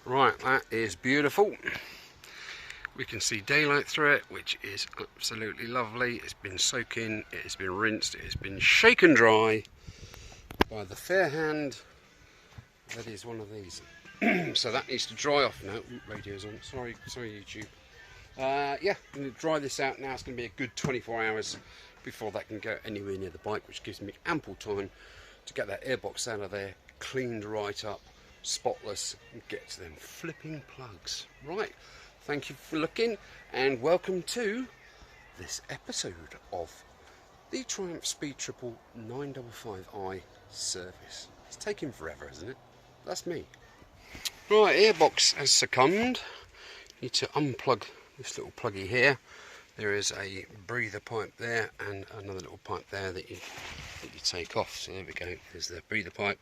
Right, that is beautiful. We can see daylight through it, which is absolutely lovely. It's been soaking, it has been rinsed, it has been shaken dry by the fair hand that is one of these. So that needs to dry off now. Radio's on. Sorry YouTube. Yeah, I'm going to dry this out now. It's going to be a good 24 hours before that can go anywhere near the bike, which gives me ample time to get that airbox out of there, cleaned right up, spotless, and get to them flipping plugs. Right, thank you for looking, and welcome to this episode of the Triumph Speed Triple 955i service. It's taking forever, isn't it? That's me. Right, airbox has succumbed. Need to unplug this little pluggy here. There is a breather pipe there and another little pipe there that you take off. So there we go, there's the breather pipe.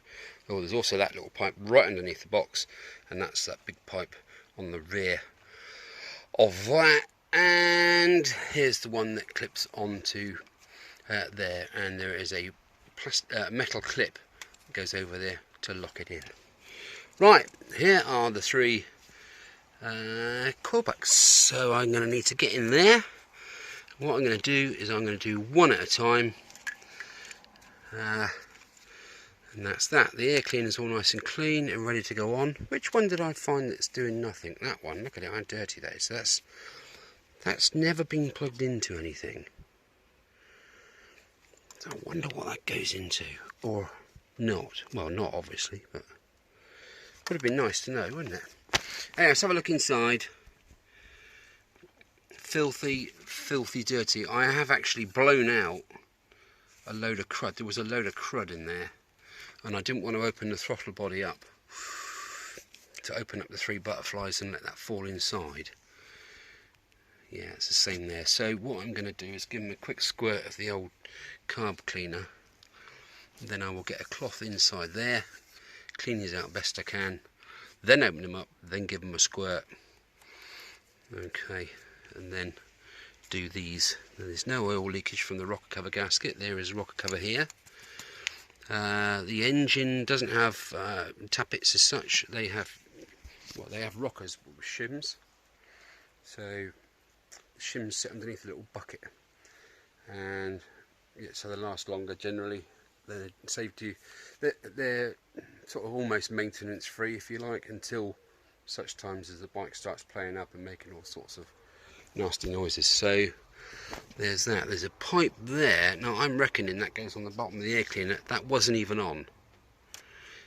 Oh, there's also that little pipe right underneath the box, and that's that big pipe on the rear of that. And here's the one that clips onto there, and there is a metal clip that goes over there to lock it in. Right, here are the three coil so I'm going to need to get in there. What I'm going to do is I'm going to do one at a time, and that's that. The air cleaner's all nice and clean and ready to go on. Which one did I find that's doing nothing? That one. Look at it, how dirty that is. So that's never been plugged into anything. So I wonder what that goes into, or not. Well, not obviously, but would have been nice to know, wouldn't it? Anyway, let's have a look inside. Filthy dirty. I have actually blown out a load of crud. There was a load of crud in there, and I didn't want to open the throttle body up to open up the three butterflies and let that fall inside. Yeah, it's the same there. So what I'm going to do is give them a quick squirt of the old carb cleaner, then I will get a cloth inside there, clean these out best I can, then open them up, then give them a squirt. Okay, and then do these. Now, there's no oil leakage from the rocker cover gasket. There is a rocker cover here. The engine doesn't have tappets as such. They have rockers with shims. So the shims sit underneath a little bucket, and yeah, so they last longer generally. They're saved you. They're sort of almost maintenance free, if you like, until such times as the bike starts playing up and making all sorts of nasty noises. So there's that. There's a pipe there. Now I'm reckoning that goes on the bottom of the air cleaner. That wasn't even on.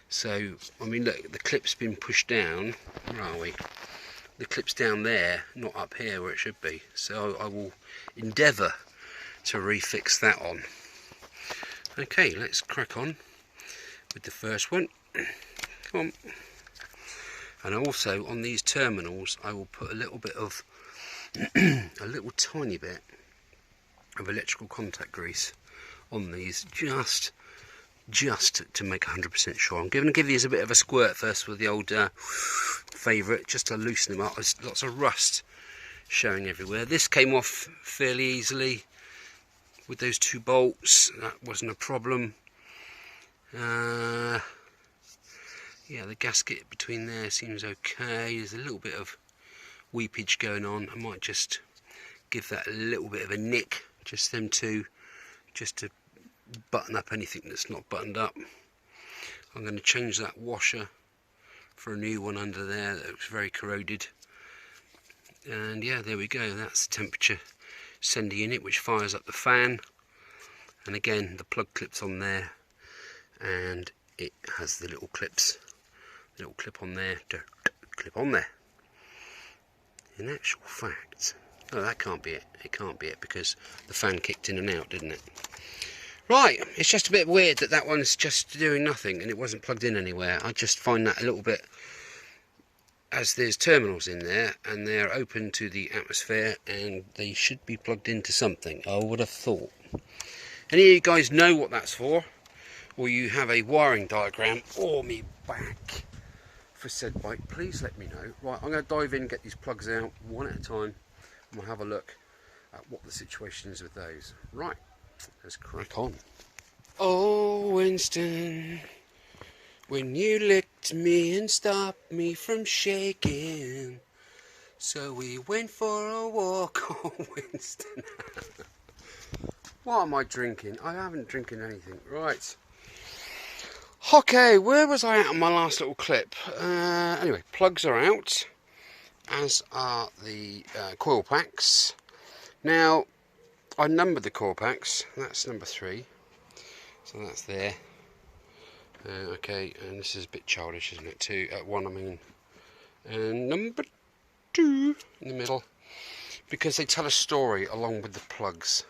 So I mean, look, the clip's been pushed down. Where are we? The clip's down there, not up here where it should be. So I will endeavour to refix that on. Okay, let's crack on with the first one. Come on. And also on these terminals I will put a little bit of a little tiny bit of electrical contact grease on these, just to make 100% sure. I'm going to give these a bit of a squirt first with the old favourite, just to loosen them up. There's lots of rust showing everywhere. This came off fairly easily with those two bolts. That wasn't a problem. Yeah, the gasket between there seems okay. There's a little bit of weepage going on. I might just give that a little bit of a nick, just them two, just to button up anything that's not buttoned up. I'm going to change that washer for a new one under there that looks very corroded. And yeah, there we go. That's the temperature sender unit, which fires up the fan. And again, the plug clips on there, and it has the little clips, little clip on there to clip on there. In actual fact, oh, that can't be it. It can't be it, because the fan kicked in and out, didn't it? Right, it's just a bit weird that that one's just doing nothing and it wasn't plugged in anywhere. I just find that a little bit, as there's terminals in there and they're open to the atmosphere and they should be plugged into something, I would have thought. Any of you guys know what that's for, or you have a wiring diagram or me back for said bike, please let me know. Right, I'm going to dive in and get these plugs out one at a time, and we'll have a look at what the situation is with those. Right, let's crack on. Oh, Winston, when you licked shocked me and stopped me from shaking. So we went for a walk on Winston. What am I drinking? I haven't drinking anything. Right. Okay, where was I at on my last little clip? Anyway, plugs are out, as are the coil packs. Now, I numbered the coil packs. That's number 3. So that's there. Okay, and this is a bit childish, isn't it? 2 at 1, I mean. And number 2 in the middle, because they tell a story along with the plugs.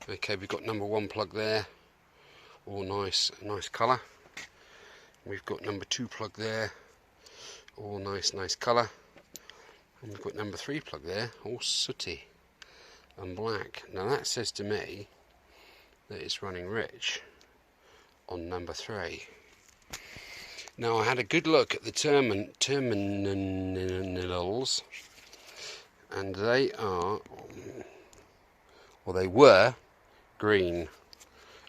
Okay, we've got number 1 plug there. All nice colour. We've got number 2 plug there, all nice colour. And we've got number 3 plug there, all sooty and black. Now that says to me that it's running rich on number 3. Now I had a good look at the terminals, and they are, well, they were green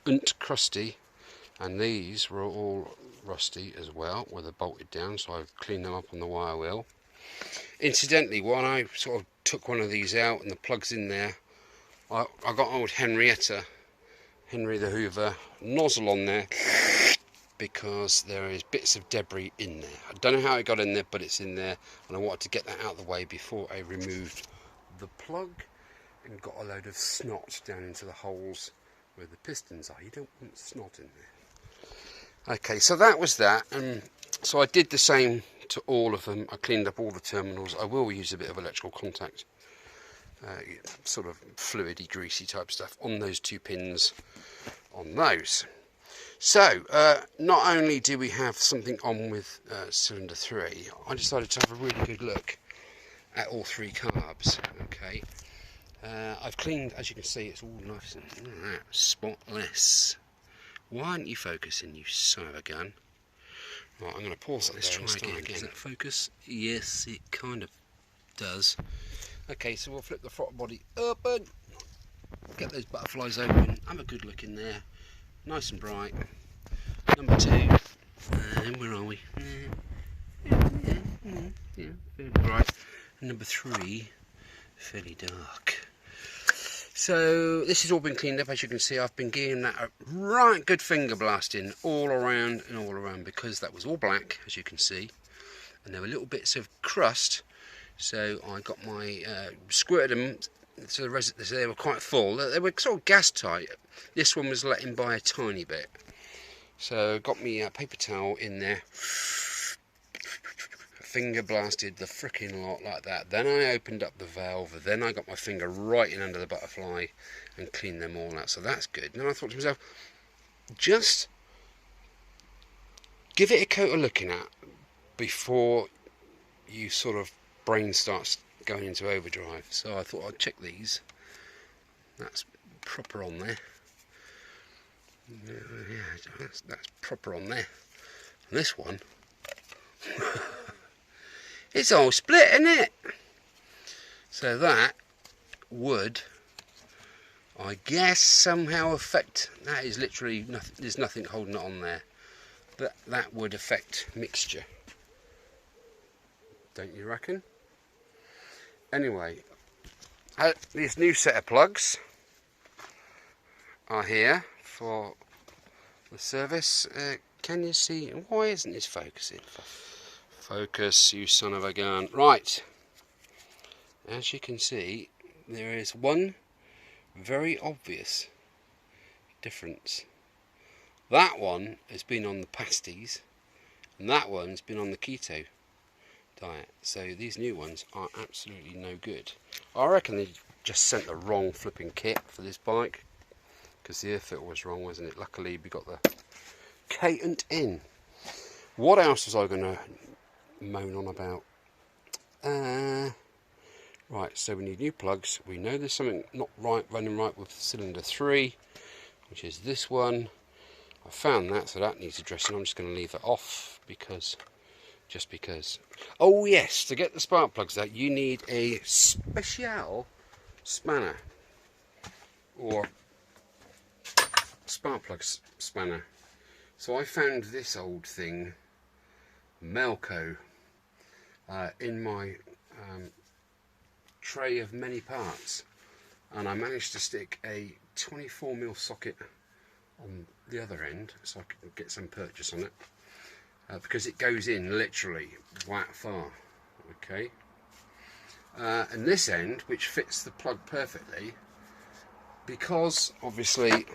and crusty, and these were all rusty as well, where they're bolted down, so I've cleaned them up on the wire wheel. Incidentally, when I sort of took one of these out and the plugs in there, I got old Henry the Hoover nozzle on there, because there is bits of debris in there. I don't know how it got in there, but it's in there, and I wanted to get that out of the way before I removed the plug and got a load of snot down into the holes where the pistons are. You don't want snot in there. Okay, so that was that, and so I did the same to all of them. I cleaned up all the terminals. I will use a bit of electrical contact, sort of fluidy, greasy type stuff on those 2 pins on those. So, not only do we have something on with cylinder 3, I decided to have a really good look at all 3 carbs. Okay, I've cleaned, as you can see, it's all nice and spotless. Why aren't you focusing, you son of a gun? Right, I'm going to pause that. Let's try again. Does that focus? Yes, it kind of does. Okay, so we'll flip the throttle body open, get those butterflies open, have a good look in there, nice and bright. Number 2, where are we? Yeah, fairly bright. And number 3, fairly dark. So this has all been cleaned up. As you can see, I've been giving that a right good finger blasting all around and all around, because that was all black, as you can see, and there were little bits of crust. So I got my squirted them so they were quite full. They were sort of gas tight. This one was letting by a tiny bit. So got me a paper towel in there, finger blasted the frickin' lot like that. Then I opened up the valve, then I got my finger right in under the butterfly and cleaned them all out, so that's good. And then I thought to myself, just give it a coat of looking at before you sort of brain starts going into overdrive. So I thought I'd check these. That's proper on there. Yeah, that's proper on there. And this one, it's all split, isn't it? So that would, I guess, somehow affect. That is literally nothing. There's nothing holding it on there. That would affect mixture, don't you reckon? Anyway, this new set of plugs are here for the service. Can you see? Why isn't this focusing? Focus, you son of a gun. Right, as you can see, there is one very obvious difference. That one has been on the pasties, and that one's been on the keto diet. So these new ones are absolutely no good. I reckon they just sent the wrong flipping kit for this bike, because the air filter was wrong, wasn't it? Luckily we got the catent in. What else was I going to moan on about? Right, so we need new plugs. We know there's something not right, running right with cylinder 3, which is this one. I found that, so that needs addressing. I'm just going to leave it off just because. Oh yes, to get the spark plugs out, you need a special spanner, or spark plug spanner. So I found this old thing Melco in my tray of many parts, and I managed to stick a 24mm socket on the other end so I could get some purchase on it, because it goes in literally that far. Okay, and this end, which fits the plug perfectly, because obviously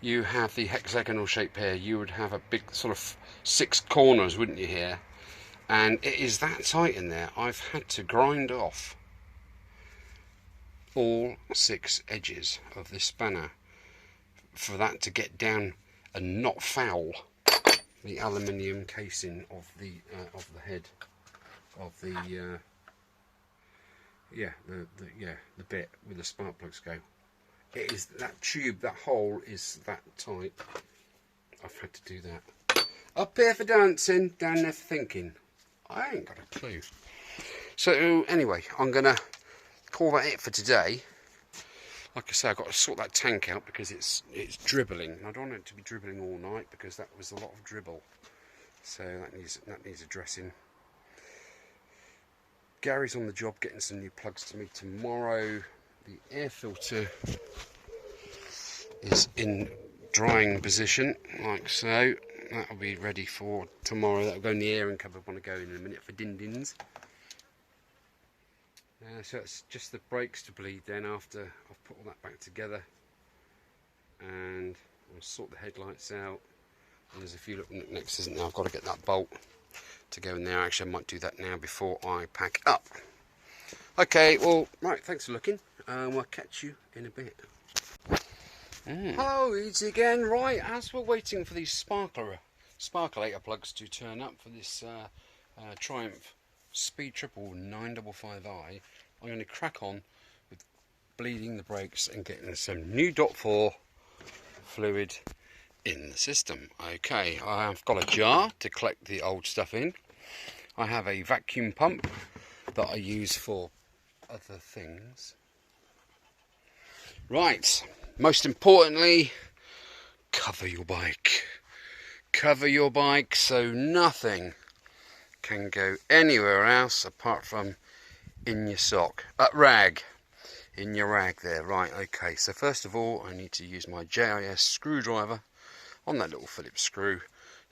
you have the hexagonal shape here, you would have a big sort of 6 corners, wouldn't you, here? And it is that tight in there, I've had to grind off all 6 edges of this spanner for that to get down and not foul the aluminium casing of the head of the the bit where the spark plugs go. It is that tube, that hole is that tight. I've had to do that. Up here for dancing, down there for thinking. I ain't got a clue. So anyway, I'm gonna call that it for today. Like I say, I've got to sort that tank out because it's dribbling. I don't want it to be dribbling all night because that was a lot of dribble. So that needs addressing. Gary's on the job getting some new plugs to me tomorrow. The air filter is in drying position, like so. That'll be ready for tomorrow. That'll go in the airing cupboard when I go in a minute for din-dins. So it's just the brakes to bleed then after I've put all that back together, and I'll sort the headlights out. And there's a few little knickknacks, isn't there? I've got to get that bolt to go in there. Actually, I might do that now before I pack up. Okay, well, right, thanks for looking. We'll catch you in a bit. Hello, it's again. Right, as we're waiting for these sparkulator plugs to turn up for this Triumph Speed Triple 955i, I'm going to crack on with bleeding the brakes and getting some new .4 fluid in the system. Okay, I've got a jar to collect the old stuff in. I have a vacuum pump that I use for other things. Right, most importantly, cover your bike. Cover your bike so nothing can go anywhere else apart from in your sock. Rag. In your rag there. Right, okay. So first of all, I need to use my JIS screwdriver on that little Phillips screw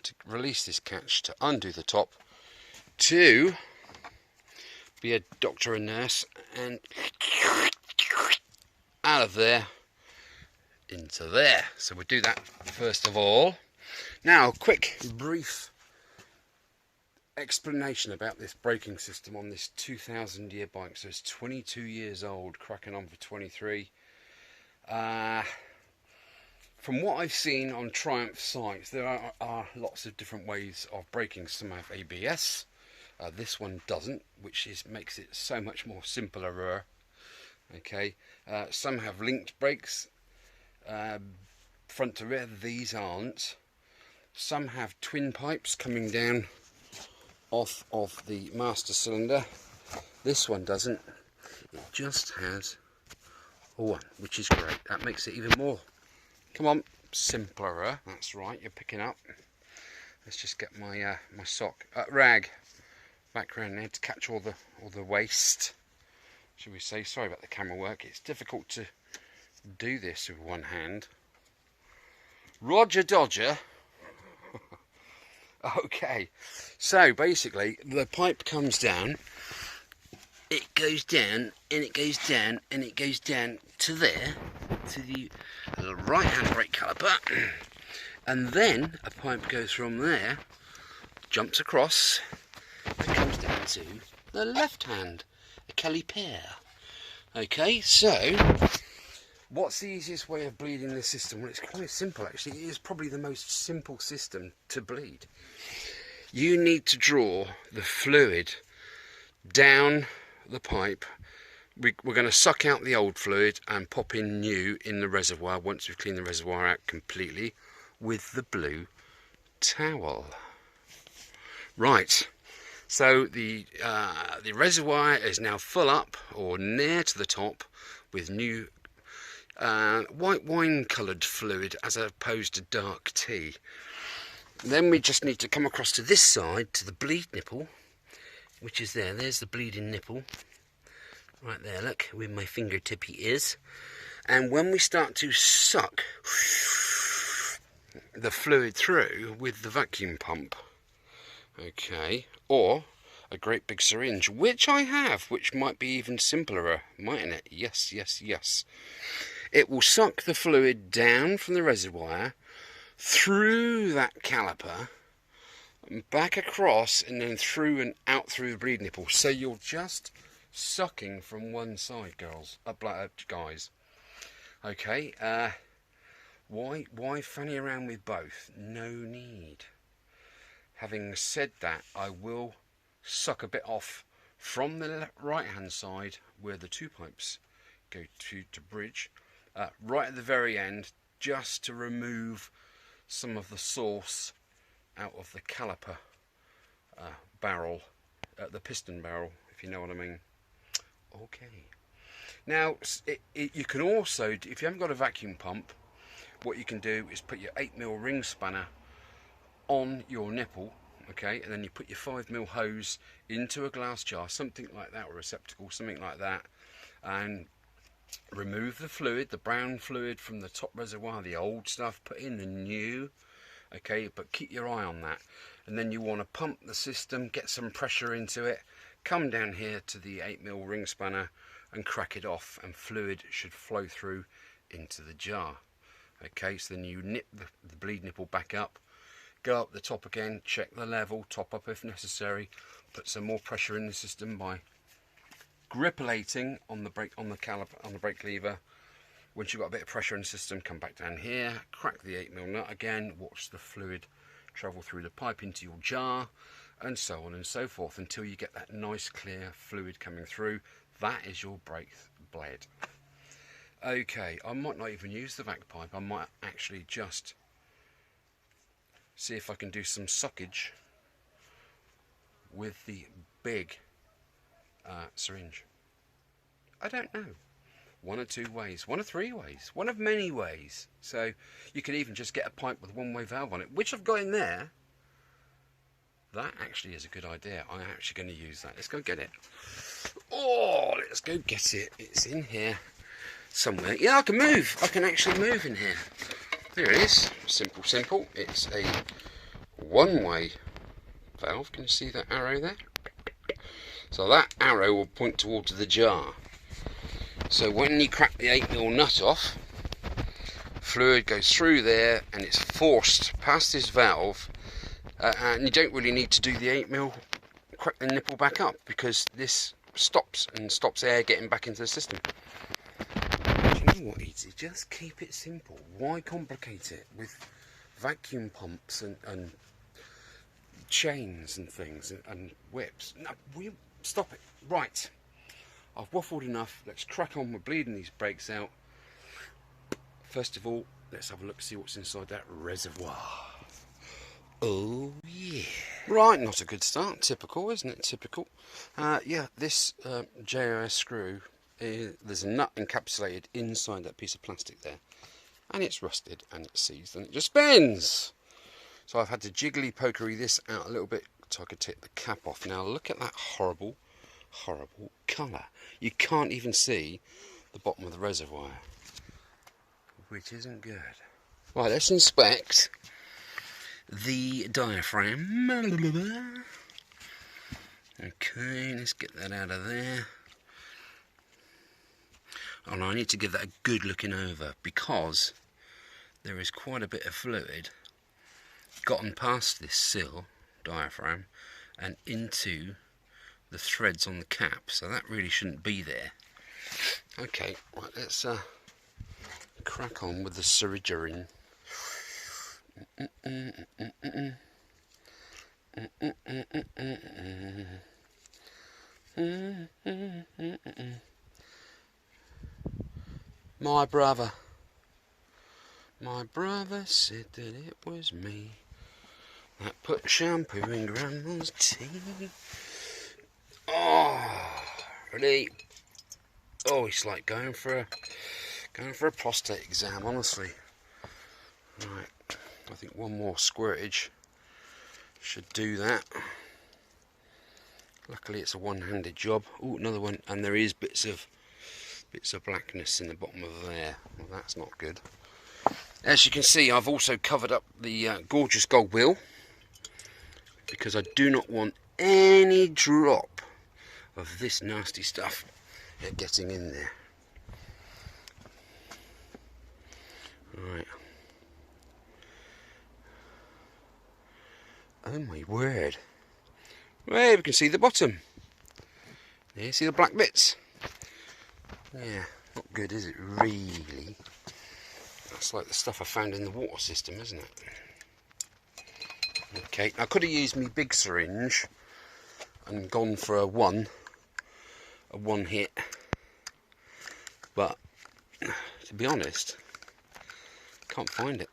to release this catch, to undo the top, to be a doctor and nurse and out of there into there. So we'll do that first of all. Now, quick, brief explanation about this braking system on this 2000-year bike. So it's 22 years old, cracking on for 23. From what I've seen on Triumph sites, there are lots of different ways of braking. Some have ABS, this one doesn't, which makes it so much more simpler. Okay, some have linked brakes, front to rear. These aren't. Some have twin pipes coming down off of the master cylinder. This one doesn't. It just has one, which is great. That makes it even more, come on, simpler. That's right, you're picking up. Let's just get my my sock rag back around there to catch all the waste, should we say. Sorry about the camera work. It's difficult to do this with one hand. Roger Dodger. Okay, so basically the pipe comes down, it goes down, and it goes down, and it goes down to there, to the right hand brake caliper, and then a pipe goes from there, jumps across, and comes down to the left hand, a caliper. Okay, so what's the easiest way of bleeding this system? Well, it's quite simple actually. It is probably the most simple system to bleed. You need to draw the fluid down the pipe. We're going to suck out the old fluid and pop in new in the reservoir once we've cleaned the reservoir out completely with the blue towel. Right, so the reservoir is now full up or near to the top with new white wine coloured fluid as opposed to dark tea. Then we just need to come across to this side, to the bleed nipple, which is there. There's the bleeding nipple. Right there, look, where my fingertippy is. And when we start to suck the fluid through with the vacuum pump, okay, or a great big syringe, which I have, which might be even simpler, mightn't it? Yes, yes, yes. It will suck the fluid down from the reservoir, through that caliper, back across, and then through and out through the bleed nipple. So you're just sucking from one side, guys. Okay, why fanny around with both? No need. Having said that, I will suck a bit off from the right hand side where the two pipes go to bridge, right at the very end, just to remove some of the sauce out of the caliper barrel, the piston barrel, if you know what I mean. Okay. Now, you can also, if you haven't got a vacuum pump, what you can do is put your 8mm ring spanner on your nipple, okay, and then you put your 5mm hose into a glass jar, something like that, or receptacle, something like that, and remove the fluid, the brown fluid from the top reservoir, the old stuff, put in the new, okay, but keep your eye on that. And then you want to pump the system, get some pressure into it, come down here to the 8mm ring spanner and crack it off, and fluid should flow through into the jar. Okay, so then you nip the bleed nipple back up, go up the top again, check the level, top up if necessary, put some more pressure in the system by grippulating on the brake, on the caliper, on the brake lever. Once you've got a bit of pressure in the system, come back down here, crack the 8mm nut again, watch the fluid travel through the pipe into your jar, and so on and so forth until you get that nice clear fluid coming through. That is your brake blade. Okay, I might not even use the vac pipe. I might actually just see if I can do some suckage with the big syringe. I don't know. One or two ways, one of three ways, one of many ways. So you could even just get a pipe with a one-way valve on it, which I've got in there. That actually is a good idea. I'm actually going to use that. Let's go get it. Oh, let's go get it. It's in here somewhere. Yeah, I can move. I can actually move in here. There it is. Simple, simple. It's a one-way valve. Can you see that arrow there? So that arrow will point towards the jar. So when you crack the 8mm nut off, fluid goes through there and it's forced past this valve, and you don't really need to do the 8mm, crack the nipple back up, because this stops air getting back into the system. Do you know what, easy? Just keep it simple. Why complicate it with vacuum pumps and chains and things and whips? No, stop it. Right. I've waffled enough. Let's crack on with bleeding these brakes out. First of all, let's have a look, see what's inside that reservoir. Oh yeah. Right, not a good start. Typical, isn't it? Typical. Yeah, this JOS screw, there's a nut encapsulated inside that piece of plastic there, and it's rusted and it's seized and it just spins. So I've had to jiggly pokery this out a little bit so I could take the cap off. Now look at that horrible colour. You can't even see the bottom of the reservoir, which isn't good. Right, let's inspect the diaphragm. Okay, let's get that out of there. And I need to give that a good looking over, because there is quite a bit of fluid gotten past this sill diaphragm and into the threads on the cap, so that really shouldn't be there. Okay, right, let's crack on with the syringe. My brother said that it was me that put shampoo in Grandma's tea. Oh, really? Oh, it's like going for a prostate exam, honestly. Right, I think one more squirtage Should do that. Luckily it's a one-handed job. Oh, another one, and there is bits of blackness in the bottom of there. Well, that's not good. As you can see, I've also covered up the gorgeous gold wheel because I do not want any drop of this nasty stuff getting in there. Right. Oh my word. Well, we can see the bottom. Yeah, see the black bits? Yeah, not good, is it, really? That's like the stuff I found in the water system, isn't it? Okay, I could have used my big syringe and gone for a one hit, but to be honest, can't find it.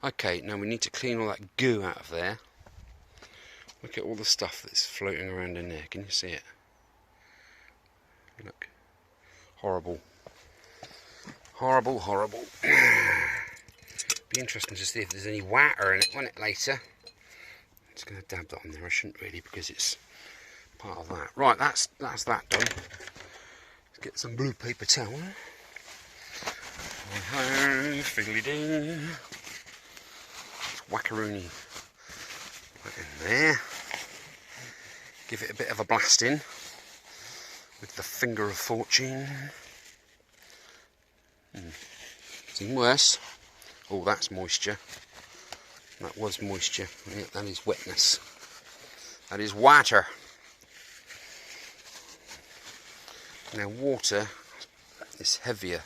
Okay, now we need to clean all that goo out of there. Look at all the stuff that's floating around in there. Can you see it? Look. Horrible. Horrible, horrible. Be interesting to see if there's any water in it, won't it, later? I'm just going to dab that on there. I shouldn't really, because it's part of that. Right, that's that done. Let's get some blue paper towel. Fiddly-ding. Wackaroony. Put it in there. Give it a bit of a blasting with the finger of fortune. Seen worse. Oh, that's moisture. That was moisture. Yeah, that is wetness. That is water. Now, water is heavier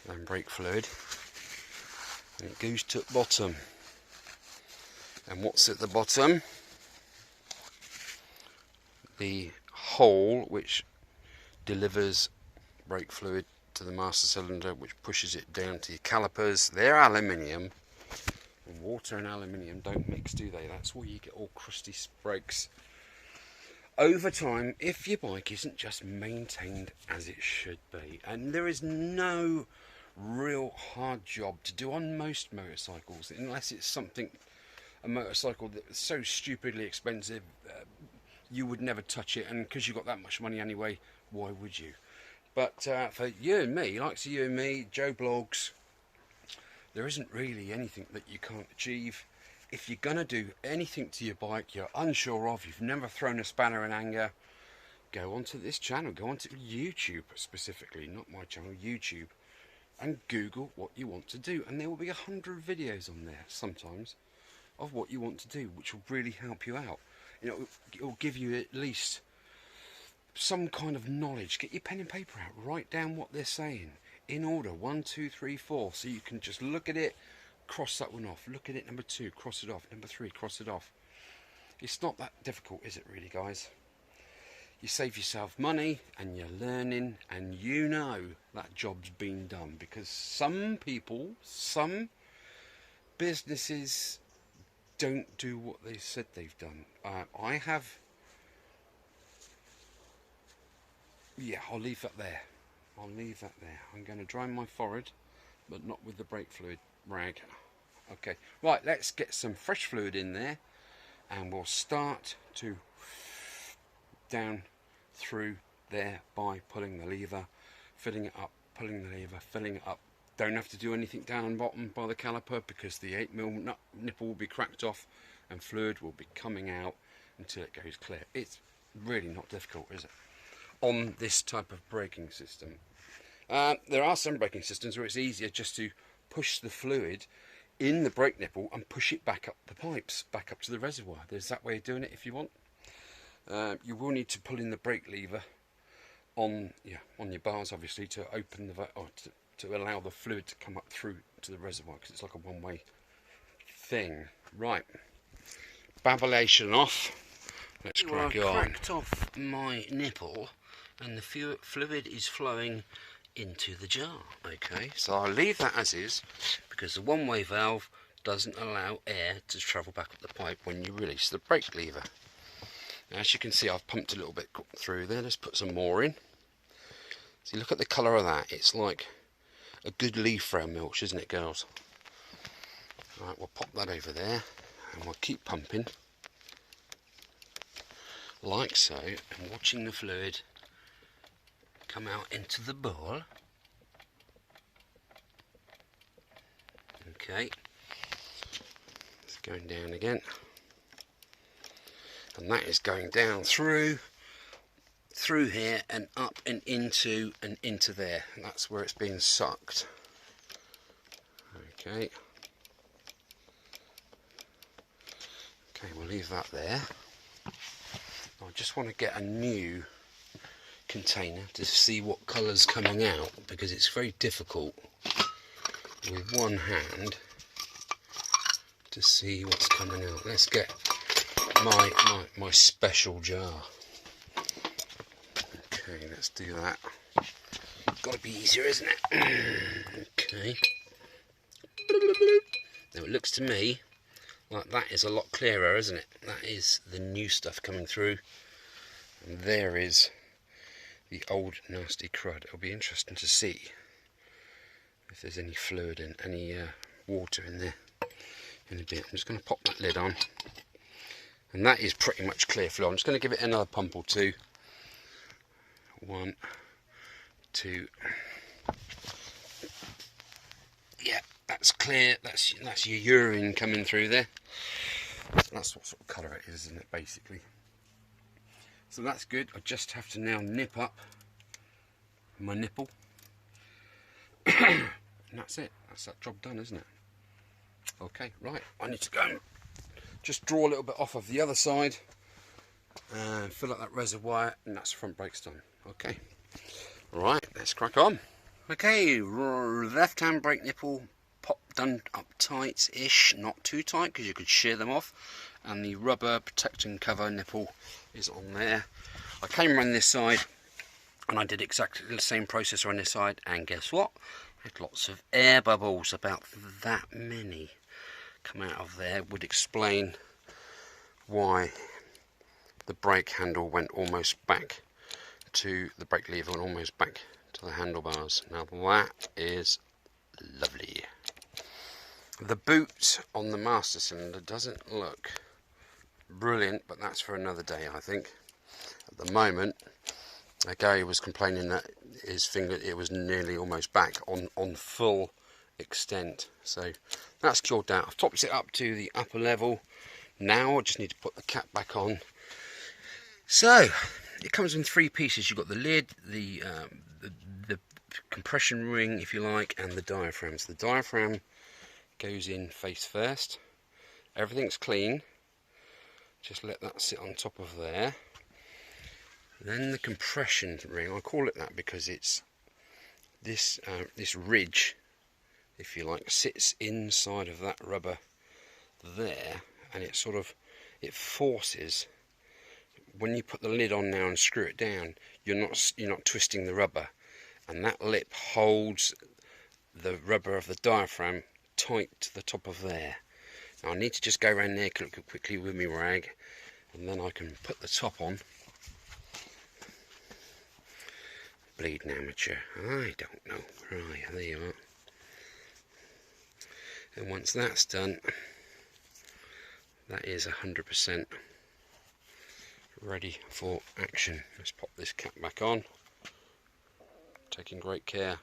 than brake fluid, and it goes to the bottom. And what's at the bottom? The hole which delivers brake fluid to the master cylinder, which pushes it down to your calipers. They're aluminium, and water and aluminium don't mix, do they? That's why you get all crusty brakes over time if your bike isn't just maintained as it should be. And there is no real hard job to do on most motorcycles, unless it's a motorcycle that's so stupidly expensive you would never touch it, and because you've got that much money anyway, why would you? But for you and me, likes of you and me, Joe Blogs, there isn't really anything that you can't achieve. If you're going to do anything to your bike you're unsure of, you've never thrown a spanner in anger, go onto this channel, go onto YouTube specifically, not my channel, YouTube, and Google what you want to do, and there will be 100 videos on there sometimes of what you want to do, which will really help you out. You know, it will give you at least some kind of knowledge. Get your pen and paper out, write down what they're saying in order, 1, 2, 3, 4, so you can just look at it, cross that one off, look at it, number 2, cross it off, number 3, cross it off. It's not that difficult, is it really, guys? You save yourself money and you're learning, and you know that job's been done, because some people, some businesses don't do what they said they've done. I have, yeah, I'll leave that there. I'll leave that there. I'm going to dry my forehead, but not with the brake fluid rag. Okay, right, let's get some fresh fluid in there, and we'll start to down through there by pulling the lever, filling it up, pulling the lever, filling it up. Don't have to do anything down the bottom by the caliper, because the 8mm nipple will be cracked off and fluid will be coming out until it goes clear. It's really not difficult, is it, on this type of braking system? There are some braking systems where it's easier just to push the fluid in the brake nipple and push it back up the pipes, back up to the reservoir. There's that way of doing it if you want. You will need to pull in the brake lever on your bars, obviously, to open the to allow the fluid to come up through to the reservoir, because it's like a one-way thing. Right, babblation off. Let's crack on. I cracked off my nipple, and the fluid is flowing into the jar. Okay, so I'll leave that as is, because the one-way valve doesn't allow air to travel back up the pipe when you release the brake lever. Now, as you can see, I've pumped a little bit through there. Let's put some more in. See, look at the colour of that. It's like a good leaf round milk, isn't it, girls? Right, we'll pop that over there, And we'll keep pumping like so, and watching the fluid come out into the ball. Okay, it's going down again, and that is going down through here and up and into there, and that's where it's being sucked. Okay, we'll leave that there. I just want to get a new container to see what colour's coming out, because it's very difficult with one hand to see what's coming out. Let's get my special jar. Okay, let's do that. Got to be easier, isn't it? Okay. Now it looks to me like that is a lot clearer, isn't it? That is the new stuff coming through, and there is the old nasty crud. It'll be interesting to see if there's any fluid and any water in there in a bit. I'm just going to pop that lid on, and that is pretty much clear fluid. I'm just going to give it another pump or two. 1, 2. Yeah, that's clear. That's your urine coming through there. That's what sort of colour it is, isn't it, basically? So that's good. I just have to now nip up my nipple. And that's it. That's that job done, isn't it? Okay, right. I need to go and just draw a little bit off of the other side and fill up that reservoir, and that's the front brakes done. Okay. Right, let's crack on. Okay, left hand brake nipple done up tight-ish, not too tight because you could shear them off, and the rubber protect and cover nipple is on there. I came around this side and I did exactly the same process on this side, and guess what? Had lots of air bubbles, about that many come out of there. Would explain why the brake handle went almost back to the brake lever and almost back to the handlebars. Now that is lovely. The boot on the master cylinder doesn't look brilliant, but that's for another day, I think. At the moment, Gary was complaining that his finger, it was nearly almost back on full extent. So that's cured down. I've topped it up to the upper level. Now I just need to put the cap back on. So it comes in 3 pieces. You've got the lid, the compression ring, if you like, and the diaphragm. So the diaphragm goes in face first. Everything's clean. Just let that sit on top of there. Then the compression ring, I call it that because it's this ridge, if you like, sits inside of that rubber there, and it sort of, it forces, when you put the lid on now and screw it down, you're not twisting the rubber, and that lip holds the rubber of the diaphragm tight to the top of there. Now I need to just go around there quickly with my rag, and then I can put the top on. Bleeding amateur, I don't know. Right, there you are. And once that's done, that is 100% ready for action. Let's pop this cap back on, taking great care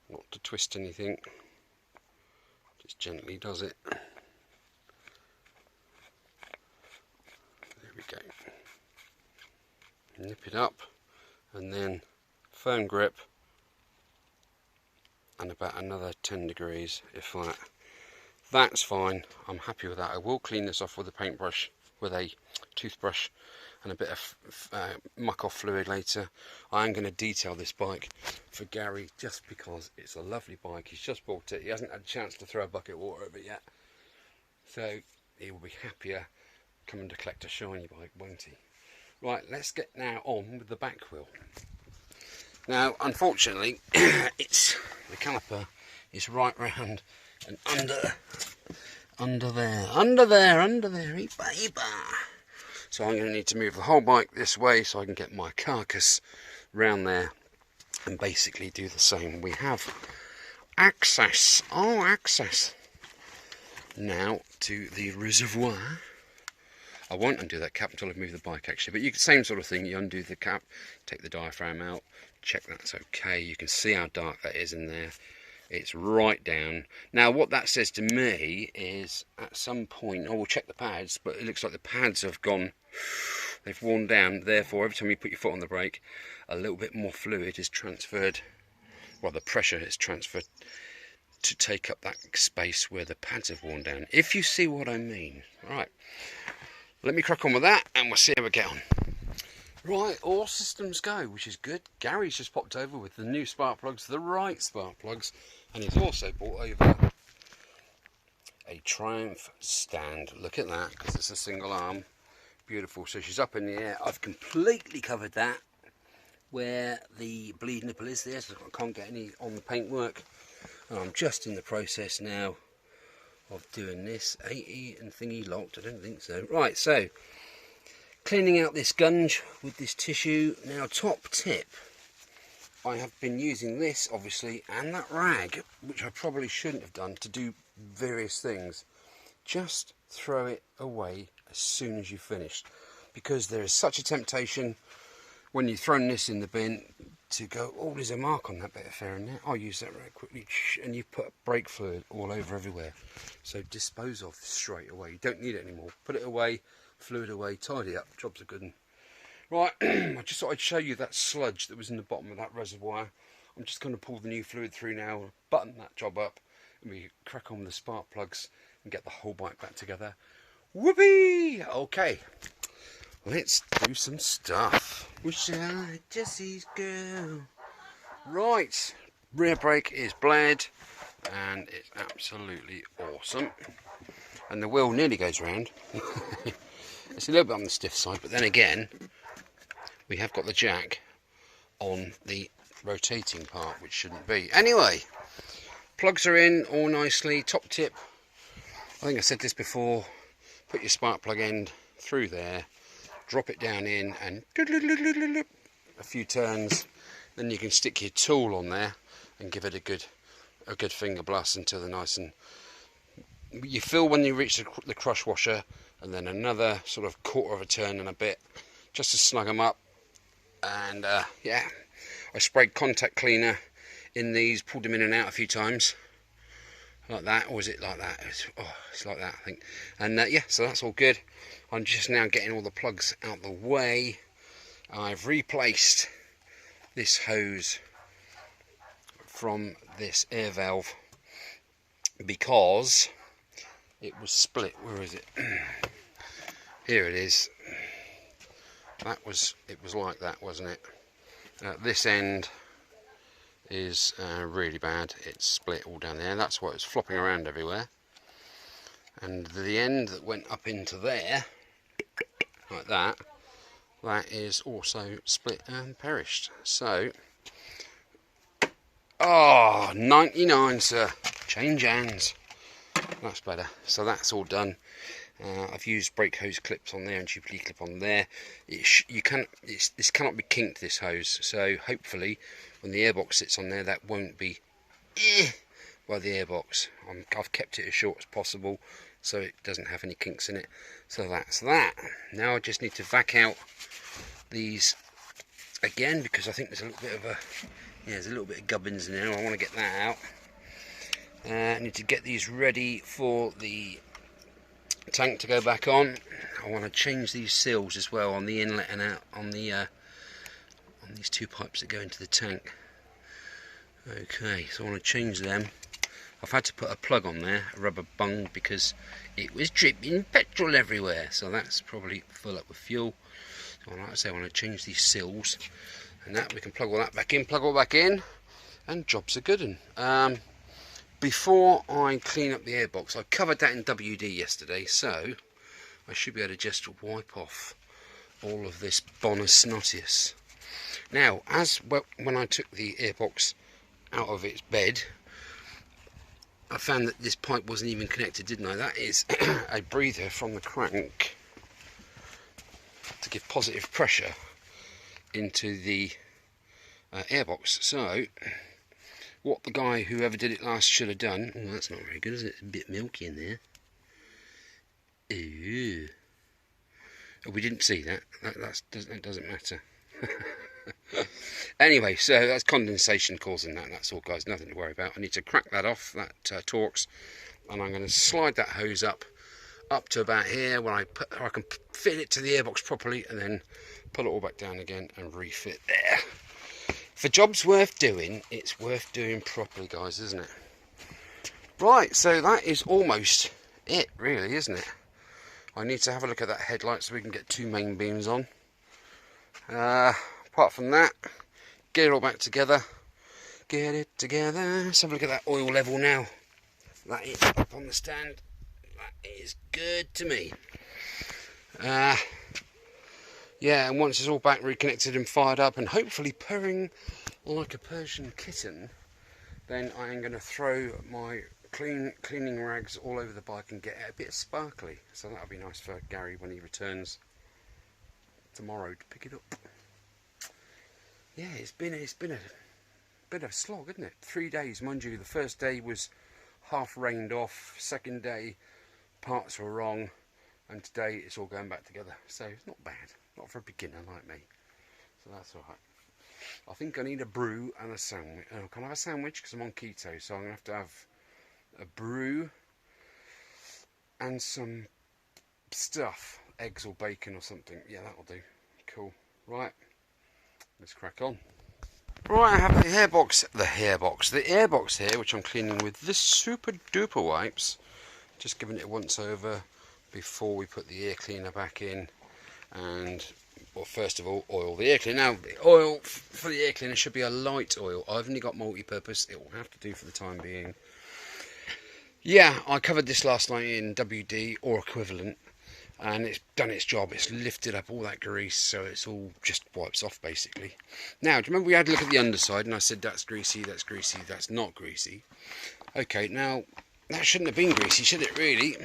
not to twist anything, just gently does it. There we go. Nip it up, and then firm grip, and about another 10 degrees, if that. That's fine. I'm happy with that. I will clean this off with a paintbrush, with a toothbrush, and a bit of muck off fluid later. I am going to detail this bike for Gary just because it's a lovely bike. He's just bought it. He hasn't had a chance to throw a bucket of water over it yet, so he will be happier coming to collect a shiny bike, won't he? Right, let's get now on with the back wheel. Now, unfortunately, it's the caliper is right round and under there, eepa. So I'm going to need to move the whole bike this way so I can get my carcass round there and basically do the same. We have access, access now to the reservoir. I won't undo that cap until I've moved the bike actually, but same sort of thing. You undo the cap, take the diaphragm out, check that's okay. You can see how dark that is in there. It's right down. Now what that says to me is at some point, I will check the pads, but it looks like the pads have gone, they've worn down. Therefore every time you put your foot on the brake, a little bit more fluid is transferred, well the pressure is transferred to take up that space where the pads have worn down, if you see what I mean. Right, let me crack on with that and we'll see how we get on. Right, all systems go, which is good. Gary's just popped over with the new spark plugs, the right spark plugs, and he's also brought over a Triumph stand. Look at that, because it's a single arm. Beautiful. So she's up in the air. I've completely covered that where the bleed nipple is there, so I can't get any on the paintwork. And I'm just in the process now of doing this. 80 and thingy locked, I don't think so. Right, so cleaning out this gunge with this tissue. Now top tip, I have been using this obviously and that rag, which I probably shouldn't have done, to do various things. Just throw it away as soon as you finish, because there is such a temptation when you've thrown this in the bin to go, oh there's a mark on that bit of fair in there, I'll use that right quickly, and you put brake fluid all over everywhere. So dispose of straight away, you don't need it anymore, put it away, fluid away, tidy up, job's a good one. Right, I just thought I'd show you that sludge that was in the bottom of that reservoir. I'm just going to pull the new fluid through now, button that job up, and we crack on with the spark plugs and get the whole bike back together. Whoopee! Okay, let's do some stuff. Wish I had Jessie's girl. Right, rear brake is bled, and it's absolutely awesome. And the wheel nearly goes round. It's a little bit on the stiff side, but then again, we have got the jack on the rotating part, which shouldn't be. Anyway, plugs are in all nicely. Top tip, I think I said this before, put your spark plug end through there, drop it down in, and a few turns, then you can stick your tool on there and give it a good finger blast until they're nice and you feel when you reach the crush washer, and then another sort of quarter of a turn and a bit just to snug them up. And yeah, I sprayed contact cleaner in these, pulled them in and out a few times like that, or was it like that? It's like that I think. And yeah, so that's all good. I'm just now getting all the plugs out the way. I've replaced this hose from this air valve because it was split. Where is it? Here it is. It was like that, wasn't it? This end is really bad. It's split all down there. That's why it's flopping around everywhere. And the end that went up into there, like that, that is also split and perished. So, 99, sir. Change hands. That's better. So that's all done. I've used brake hose clips on there and Jubilee clip on there. This cannot be kinked, this hose. So hopefully, when the airbox sits on there, that won't be by the airbox. I've kept it as short as possible, so it doesn't have any kinks in it. So that's that. Now I just need to vac out these again, because I think there's a little bit of there's a little bit of gubbins in there. I want to get that out. I need to get these ready for the tank to go back on. I want to change these seals as well on the inlet and out on the on these two pipes that go into the tank. Okay, so I want to change them. I've had to put a plug on there, a rubber bung, because it was dripping petrol everywhere. So that's probably full up with fuel. So like I say, I want to change these seals, and that we can plug all that back in, plug all back in, and job's a good one. Before I clean up the airbox, I covered that in WD yesterday, so I should be able to just wipe off all of this Bonus Snottius. Now, when I took the airbox out of its bed, I found that this pipe wasn't even connected, didn't I? That is a breather from the crank to give positive pressure into the airbox. So what the guy, whoever did it last, should have done, oh, that's not very good, is it? It's a bit milky in there. Ew. Oh, we didn't see that. That doesn't matter. Anyway, so that's condensation causing that. That's all, guys. Nothing to worry about. I need to crack that off, that Torx, and I'm going to slide that hose up to about here, where I can fit it to the airbox properly, and then pull it all back down again and refit there. If a job's worth doing, it's worth doing properly, guys, isn't it? Right, so that is almost it, really, isn't it? I need to have a look at that headlight so we can get 2 main beams on. Apart from that, get it all back together. Get it together. Let's have a look at that oil level now. That is up on the stand. That is good to me. Yeah, and once it's all back reconnected and fired up and hopefully purring like a Persian kitten, then I am going to throw my cleaning rags all over the bike and get it a bit sparkly. So that'll be nice for Gary when he returns tomorrow to pick it up. Yeah, it's been a bit of a slog, isn't it? 3 days, mind you. The first day was half rained off. Second day, parts were wrong, and today it's all going back together. So it's not bad, not for a beginner like me. So that's all right. I think I need a brew and a sandwich. Oh, can I have a sandwich? Because I'm on keto, so I'm going to have a brew and some stuff, eggs or bacon or something. Yeah, that'll do. Cool. Right, let's crack on. Right, I have the airbox here, which I'm cleaning with this super duper wipes. Just giving it a once over before we put the air cleaner back in, and well, first of all, oil the air cleaner. Now, the oil for the air cleaner should be a light oil. I've only got multi-purpose. It will have to do for the time being. Yeah, I covered this last night in WD or equivalent, and it's done its job. It's lifted up all that grease, so it's all just wipes off basically. Now, do you remember we had a look at the underside and I said that's greasy, that's not greasy? Okay, now that shouldn't have been greasy, should it really?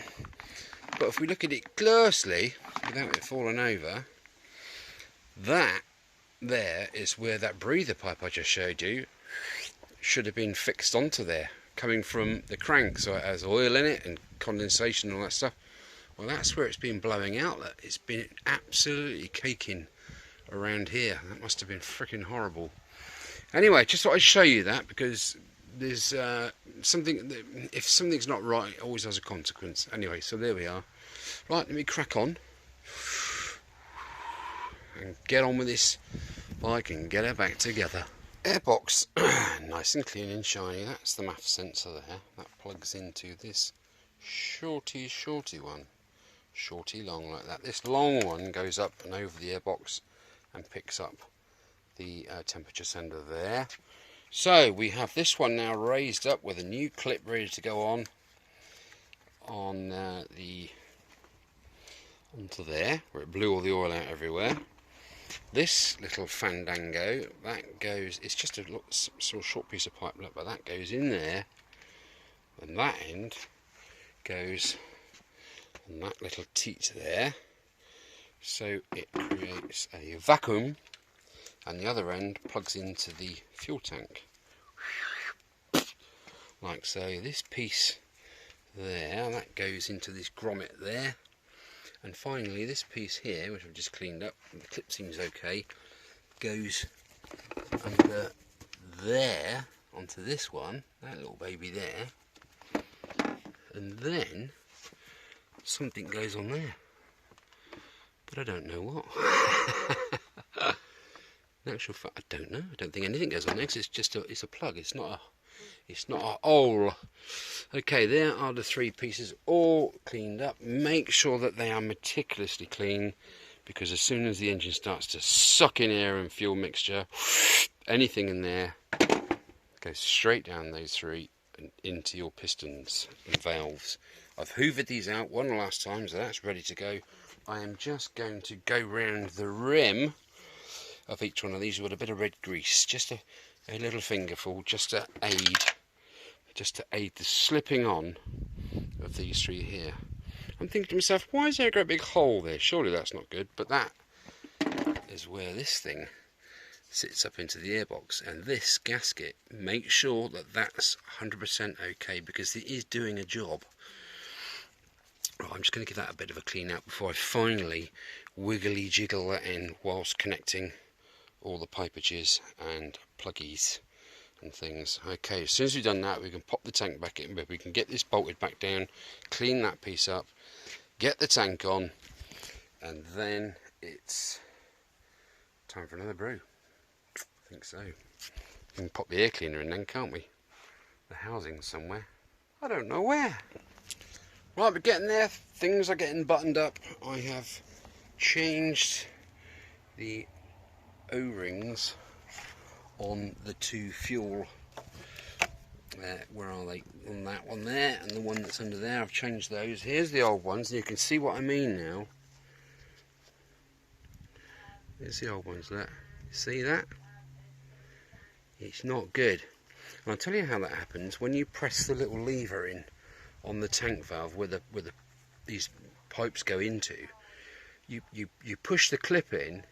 But if we look at it closely, without it falling over, that there is where that breather pipe I just showed you should have been fixed onto there, coming from the crank, so it has oil in it and condensation and all that stuff. Well, that's where it's been blowing out. It's been absolutely caking around here. That must have been freaking horrible. Anyway, just thought I'd show you that, because there's something that, if something's not right, it always has a consequence. Anyway, so there we are. Right, let me crack on and get on with this bike and get it back together. Airbox, nice and clean and shiny. That's the MAF sensor there. That plugs into this shorty one. Shorty long like that. This long one goes up and over the airbox and picks up the temperature sender there. So we have this one now raised up with a new clip ready to go on onto there, where it blew all the oil out everywhere. This little fandango, that goes, it's just a sort of short piece of pipe, look, but that goes in there, and that end goes on that little teat there, so it creates a vacuum, and the other end plugs into the fuel tank, like so. This piece there, that goes into this grommet there, and finally this piece here, which I've just cleaned up, and the clip seems okay, goes under there onto this one, that little baby there, and then something goes on there, but I don't know what. In actual fact, I don't know. I don't think anything goes on there, because it's a plug. It's not a hole. Okay, there are the 3 pieces all cleaned up. Make sure that they are meticulously clean, because as soon as the engine starts to suck in air and fuel mixture, anything in there goes straight down those 3 and into your pistons and valves. I've hoovered these out one last time, so that's ready to go. I am just going to go round the rim of each one of these with a bit of red grease, just a little fingerful, just to aid the slipping on of these 3 here. I'm thinking to myself, why is there a great big hole there? Surely that's not good, but that is where this thing sits up into the airbox, and this gasket, make sure that that's 100% okay, because it is doing a job. Right, I'm just going to give that a bit of a clean out before I finally wiggly jiggle that in whilst connecting all the pipages and pluggies and things. Okay, as soon as we've done that, we can pop the tank back in, but we can get this bolted back down, clean that piece up, get the tank on, and then it's time for another brew. I think so. We can pop the air cleaner in then, can't we? The housing somewhere. I don't know where. Right, we're getting there. Things are getting buttoned up. I have changed the O-rings on the two fuel. Where are they? On that one there and the one that's under there. I've changed those. Here's the old ones, and you can see what I mean now. Here's the old ones there. See that? It's not good. And I'll tell you how that happens. When you press the little lever in on the tank valve where these pipes go into, you push the clip in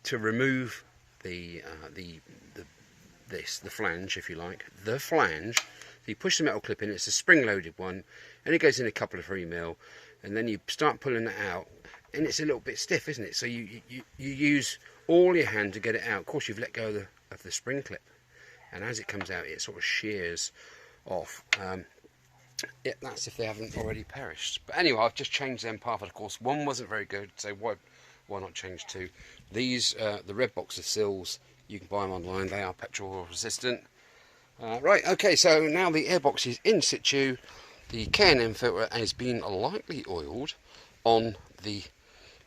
to remove the flange, if you like, the flange. So you push the metal clip in, it's a spring-loaded one, and it goes in a couple of 3mm, and then you start pulling it out, and it's a little bit stiff, isn't it? So you use all your hand to get it out. Of course, you've let go of the spring clip, and as it comes out, it sort of shears off. Yeah, that's if they haven't already perished. But anyway, I've just changed them part of course. One wasn't very good, so why not change two? These, the red box of sills, you can buy them online. They are petrol resistant. Right, okay, so now the airbox is in situ. The K&M filter has been lightly oiled on the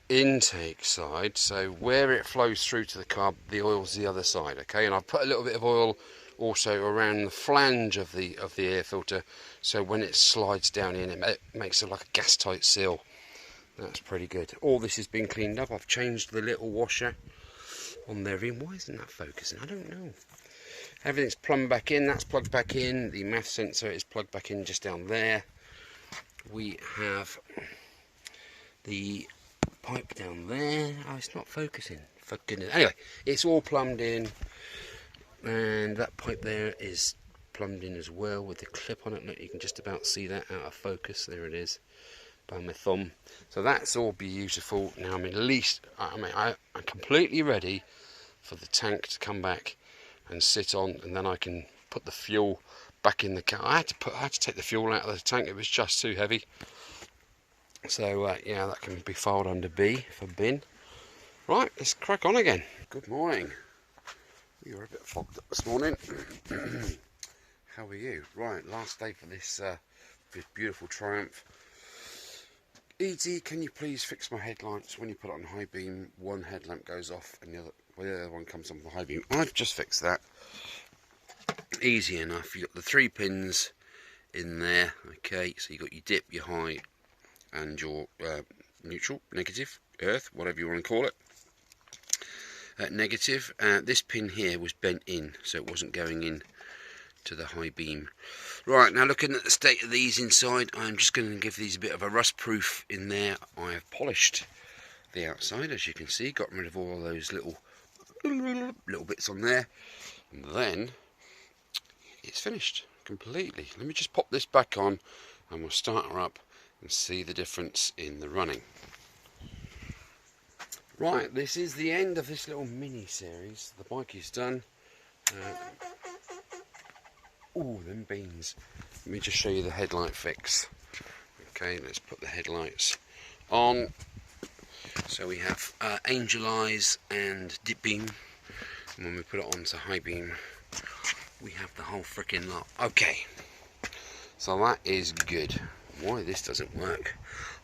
intake side, so where it flows through to the carb, the oil's the other side. Okay, and I've put a little bit of oil also around the flange of the air filter, so when it slides down in, it makes it like a gas tight seal. That's pretty good. All this has been cleaned up. I've changed the little washer on there. Why isn't that focusing? I don't know. Everything's plumbed back in. That's plugged back in. The math sensor is plugged back in just down there. We have the pipe down there. Oh, it's not focusing, for goodness. Anyway, it's all plumbed in, and that pipe there is plumbed in as well with the clip on it. Look, you can just about see that out of focus. There it is by my thumb. So that's all beautiful. Now I'm I'm completely ready for the tank to come back and sit on, and then I can put the fuel back in the car. I had to take the fuel out of the tank. It was just too heavy. So yeah, that can be filed under B for bin. Right, let's crack on again. Good morning. We were a bit fogged up this morning. How are you? Right, last day for this beautiful Triumph. Edie, can you please fix my headlights? When you put it on high beam, one headlamp goes off and the other one comes on the high beam. I've just fixed that. Easy enough. You've got the 3 pins in there. Okay, so you've got your dip, your high, and your neutral, negative, earth, whatever you want to call it. Negative. This pin here was bent in, so it wasn't going in to the high beam. Right, now looking at the state of these inside, I'm just going to give these a bit of a rust proof in there. I have polished the outside, as you can see, got rid of all those little bits on there, and then it's finished completely. Let me just pop this back on and we'll start her up and see the difference in the running. Right, this is the end of this little mini series. The bike is done. Ooh, them beans. Let me just show you the headlight fix. Okay, let's put the headlights on. So we have angel eyes and dip beam. And when we put it onto high beam, we have the whole freaking lot. Okay, so that is good. Why this doesn't work,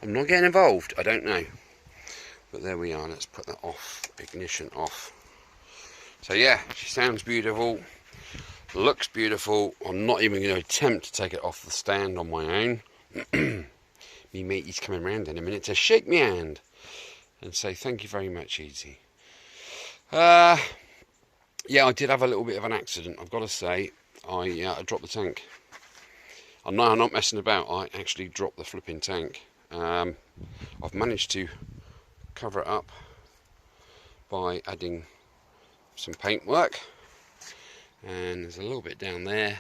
I'm not getting involved, I don't know. But there we are, let's put that off, ignition off. So yeah, she sounds beautiful, looks beautiful. I'm not even going to attempt to take it off the stand on my own. Me mate is coming round in a minute to shake my hand and say thank you very much, Easy. Yeah, I did have a little bit of an accident, I've got to say. I dropped the tank. I'm not messing about, I actually dropped the flipping tank. I've managed to cover it up by adding some paintwork, and there's a little bit down there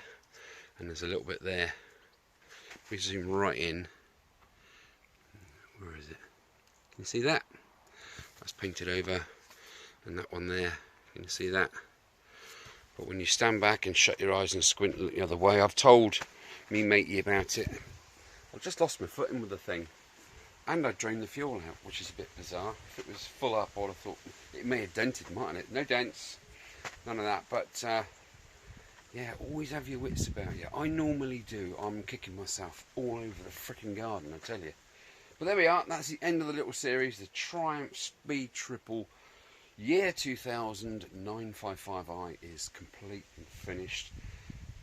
and there's a little bit there. We zoom right in, Where is it? Can you see that? That's painted over, and that one there, can you see that? But when you stand back and shut your eyes and squint and look the other way, I've told me matey about it. I've just lost my footing with the thing, and I drained the fuel out, which is a bit bizarre. If it was full up, I'd have thought it may have dented, mightn't it? No dents, none of that. But yeah, always have your wits about you. I normally do. I'm kicking myself all over the freaking garden, I tell you. But there we are. That's the end of the little series. The Triumph Speed Triple Year 2000 955i is complete and finished,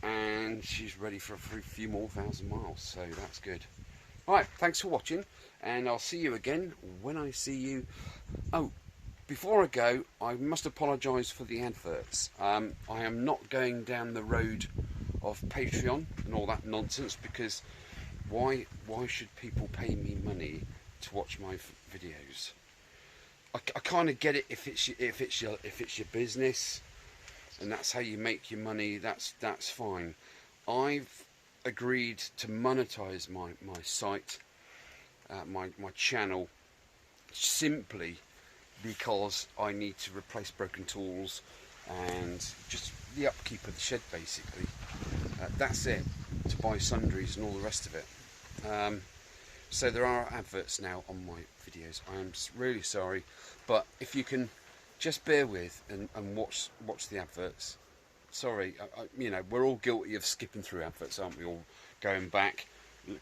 and she's ready for a few more thousand miles, so that's good. Alright, thanks for watching, and I'll see you again when I see you. Oh, before I go, I must apologise for the adverts. I am not going down the road of Patreon and all that nonsense, because why should people pay me money to watch my videos? I kind of get it if it's your business and that's how you make your money. That's fine. I've agreed to monetize my site, my channel, simply because I need to replace broken tools and just the upkeep of the shed, basically. That's it, to buy sundries and all the rest of it. So there are adverts now on my videos. I am really sorry, but if you can just bear with and watch the adverts. Sorry, you know, we're all guilty of skipping through adverts, aren't we? All going back,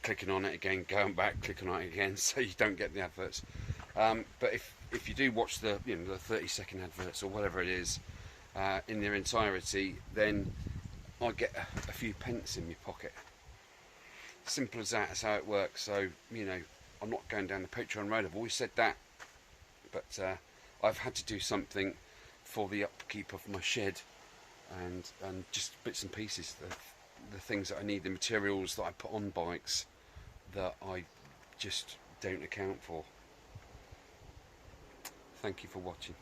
clicking on it again, going back, clicking on it again, so you don't get the adverts. But if you do watch the the 30-second adverts or whatever it is in their entirety, then I get a few pence in my pocket. Simple as that. That's how it works. So I'm not going down the Patreon road. I've always said that, but I've had to do something for the upkeep of my shed and just bits and pieces, the things that I need, the materials that I put on bikes that I just don't account for. Thank you for watching.